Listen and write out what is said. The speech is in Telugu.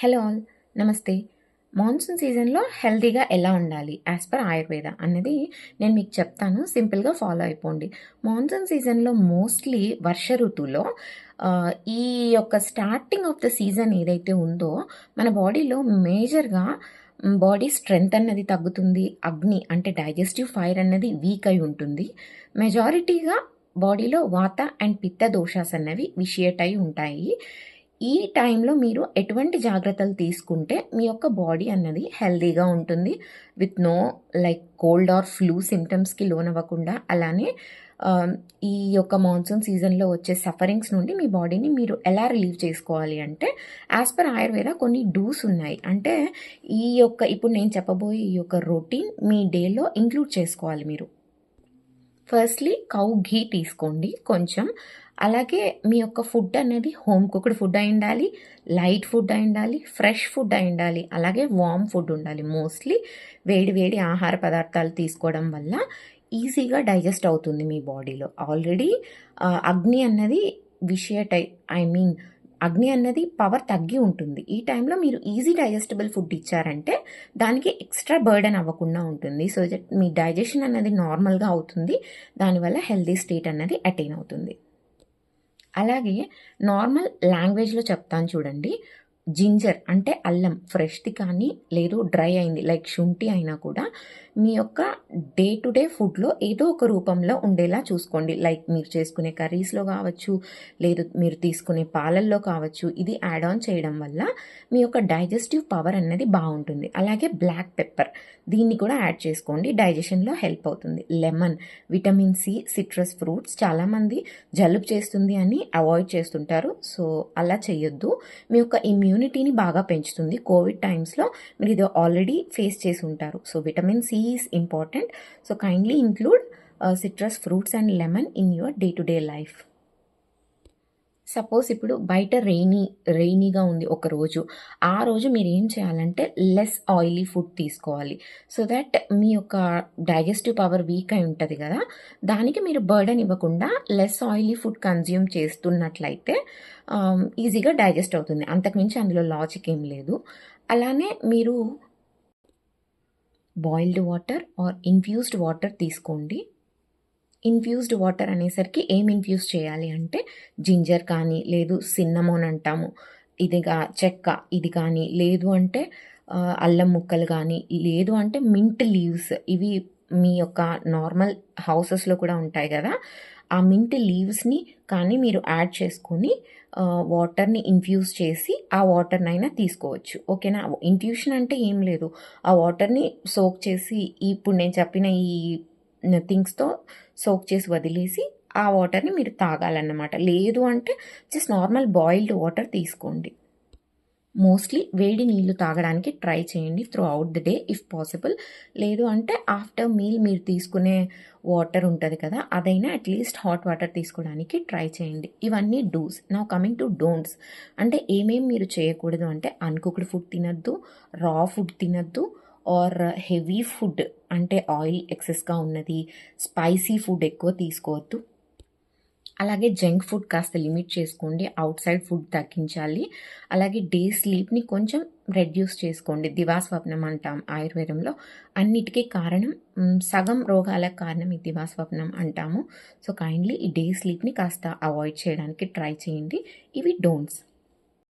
హలో ఆల్, నమస్తే. మాన్సూన్ సీజన్లో హెల్తీగా ఎలా ఉండాలి యాజ్ పర్ ఆయుర్వేద అన్నది నేను మీకు చెప్తాను. సింపుల్గా ఫాలో అయిపోండి. మాన్సూన్ సీజన్లో మోస్ట్లీ వర్ష ఋతువులో ఈ యొక్క స్టార్టింగ్ ఆఫ్ ద సీజన్ ఏదైతే ఉందో మన బాడీలో మేజర్గా బాడీ స్ట్రెంగ్త్ అన్నది తగ్గుతుంది. అగ్ని అంటే డైజెస్టివ్ ఫైర్ అన్నది వీక్ అయి ఉంటుంది. మెజారిటీగా బాడీలో వాత అండ్ పిత్త దోషాస్ అన్నవి విషియేట్ అయి ఉంటాయి. ఈ టైంలో మీరు ఎటువంటి జాగ్రత్తలు తీసుకుంటే మీ యొక్క బాడీ అన్నది హెల్తీగా ఉంటుంది. With no like cold or flu సిమ్టమ్స్కి లోనవ్వకుండా. అలానే ఈ యొక్క మాన్సూన్ సీజన్లో వచ్చే సఫరింగ్స్ నుండి మీ బాడీని మీరు ఎలా రిలీవ్ చేసుకోవాలి అంటే యాజ్ పర్ ఆయుర్వేద కొన్ని డూస్ ఉన్నాయి. అంటే ఈ యొక్క ఇప్పుడు నేను చెప్పబోయే ఈ యొక్క రొటీన్ మీ డేలో ఇంక్లూడ్ చేసుకోవాలి మీరు. ఫస్ట్లీ కౌ ఘీ తీసుకోండి కొంచెం. అలాగే మీ యొక్క ఫుడ్ అనేది హోమ్ కుక్డ్ ఫుడ్ అయి ఉండాలి, లైట్ ఫుడ్ అయి ఉండాలి, ఫ్రెష్ ఫుడ్ అయి ఉండాలి, అలాగే వామ్ ఫుడ్ ఉండాలి. మోస్ట్లీ వేడి వేడి ఆహార పదార్థాలు తీసుకోవడం వల్ల ఈజీగా డైజెస్ట్ అవుతుంది మీ బాడీలో. ఆల్రెడీ అగ్ని అన్నది విషియేట్ ఐ మీన్ అగ్ని అన్నది పవర్ తగ్గి ఉంటుంది. ఈ టైంలో మీరు ఈజీ డైజెస్టబుల్ ఫుడ్ ఇచ్చారంటే దానికి ఎక్స్ట్రా బర్డెన్ అవ్వకుండా ఉంటుంది. సో దట్ మీ డైజెషన్ అన్నది నార్మల్గా అవుతుంది. దానివల్ల హెల్తీ స్టేట్ అన్నది అటైన్ అవుతుంది. అలాగే నార్మల్ లాంగ్వేజ్లో చెప్తాను చూడండి. జింజర్ అంటే అల్లం ఫ్రెష్ది కానీ లేదు డ్రై అయింది లైక్ శుంఠి అయినా కూడా మీ యొక్క డే టు డే ఫుడ్లో ఏదో ఒక రూపంలో ఉండేలా చూసుకోండి. లైక్ మీరు చేసుకునే కర్రీస్లో కావచ్చు, లేదు మీరు తీసుకునే పాలల్లో కావచ్చు. ఇది యాడ్ ఆన్ చేయడం వల్ల మీ యొక్క డైజెస్టివ్ పవర్ అనేది బాగుంటుంది. అలాగే బ్లాక్ పెప్పర్ దీన్ని కూడా యాడ్ చేసుకోండి, డైజెషన్లో హెల్ప్ అవుతుంది. Lemon, vitamin C, citrus fruits చాలామంది జలుబు చేస్తుంది అని అవాయిడ్ చేస్తుంటారు. సో అలా చేయొద్దు. మీ యొక్క ఇమ్యూనిటీని బాగా పెంచుతుంది. కోవిడ్ టైమ్స్లో మీరు ఇది ఆల్రెడీ ఫేస్ చేసి ఉంటారు. So vitamin C is important. So kindly include citrus fruits and lemon in your day to day life. Suppose ఇప్పుడు బయట రెయినీగా ఉంది ఒక రోజు. ఆ రోజు మీరు ఏం చేయాలంటే లెస్ ఆయిలీ ఫుడ్ తీసుకోవాలి. సో దట్ మీ యొక్క డైజెస్టివ్ పవర్ వీక్ అయి ఉంటుంది కదా, దానికి మీరు బర్డెన్ ఇవ్వకుండా లెస్ ఆయిలీ ఫుడ్ కన్జ్యూమ్ చేస్తున్నట్లయితే ఈజీగా డైజెస్ట్ అవుతుంది. అంతకుమించి అందులో లాజిక్ ఏం లేదు. అలానే మీరు boiled water or infused water తీసుకోండి. ఇన్ఫ్యూజ్డ్ వాటర్ అనేసరికి ఏం ఇన్ఫ్యూజ్ చేయాలి అంటే జింజర్ కానీ, లేదు సిన్నమోన్ అంటాము, ఇదిగా చెక్క ఇది కానీ, లేదు అంటే అల్లం ముక్కలు కానీ, లేదు అంటే మింట్ లీవ్స్. ఇవి మీ యొక్క నార్మల్ హౌసెస్లో కూడా ఉంటాయి కదా, ఆ మింట్ లీవ్స్ని కానీ మీరు యాడ్ చేసుకొని వాటర్ని ఇన్ఫ్యూజ్ చేసి ఆ వాటర్నైనా తీసుకోవచ్చు. ఓకేనా. ఇన్ఫ్యూషన్ అంటే ఏం లేదు, ఆ వాటర్ని సోక్ చేసి ఇప్పుడు నేను చెప్పిన ఈ థింగ్స్తో సోక్ చేసి వదిలేసి ఆ వాటర్ని మీరు తాగాలన్నమాట. లేదు అంటే జస్ట్ నార్మల్ బాయిల్డ్ వాటర్ తీసుకోండి. మోస్ట్లీ వేడి నీళ్ళు తాగడానికి ట్రై చేయండి through out the day if possible. లేదు అంటే ఆఫ్టర్ మీల్ మీరు తీసుకునే వాటర్ ఉంటుంది కదా, అదైనా అట్లీస్ట్ హాట్ వాటర్ తీసుకోవడానికి ట్రై చేయండి. ఇవన్నీ dos. Now coming to don'ts. అంటే ఏమేమి మీరు చేయకూడదు అంటే అన్కుక్డ్ ఫుడ్ తినద్దు, రా ఫుడ్ తినద్దు, ఆర్ హెవీ ఫుడ్ అంటే ఆయిల్ ఎక్సెస్గా ఉన్నది, స్పైసీ ఫుడ్ ఎక్కువ తీసుకోవద్దు. అలాగే జంక్ ఫుడ్ కాస్త లిమిట్ చేసుకోండి. అవుట్ సైడ్ ఫుడ్ తగ్గించాలి. అలాగే డే స్లీప్ని కొంచెం రెడ్యూస్ చేసుకోండి. దివాస్వప్నం అంటాం ఆయుర్వేదంలో. అన్నిటికీ కారణం సగం రోగాలకు కారణం ఈ దివాస్వప్నం అంటాము. సో కైండ్లీ ఈ డే స్లీప్ని కాస్త అవాయిడ్ చేయడానికి ట్రై చేయండి. ఇవి డోంట్స్.